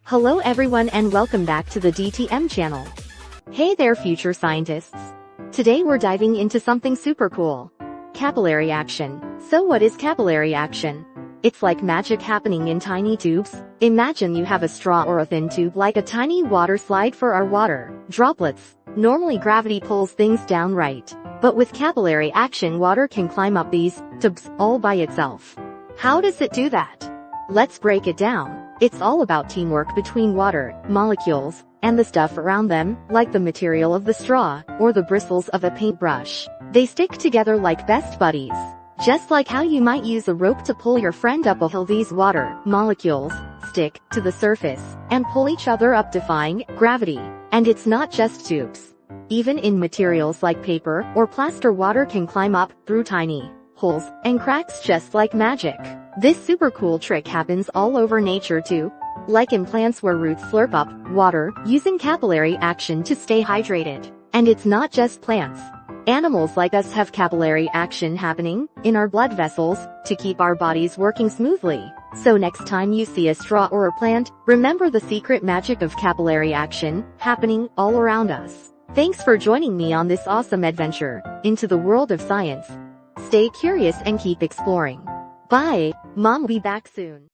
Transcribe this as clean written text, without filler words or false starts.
Hello everyone and welcome back to the DTM channel. Hey there future scientists. Today we're diving into something super cool. Capillary action. So what is capillary action? It's like magic happening in tiny tubes. Imagine you have a straw or a thin tube like a tiny water slide for our water droplets. Normally gravity pulls things down, right? But with capillary action, water can climb up these tubes all by itself. How does it do that? Let's break it down. It's all about teamwork between water molecules and the stuff around them, like the material of the straw or the bristles of a paintbrush. They stick together like best buddies. Just like how you might use a rope to pull your friend up a hill, these water molecules stick to the surface and pull each other up, defying gravity. And it's not just tubes. Even in materials like paper or plaster, water can climb up through tiny holes and cracks just like magic. This super cool trick happens all over nature too, like in plants where roots slurp up water using capillary action to stay hydrated. And it's not just plants. Animals like us have capillary action happening in our blood vessels to keep our bodies working smoothly. So next time you see a straw or a plant, remember the secret magic of capillary action happening all around us. Thanks for joining me on this awesome adventure into the world of science. Stay curious and keep exploring. Bye, Mom. We'll be back soon.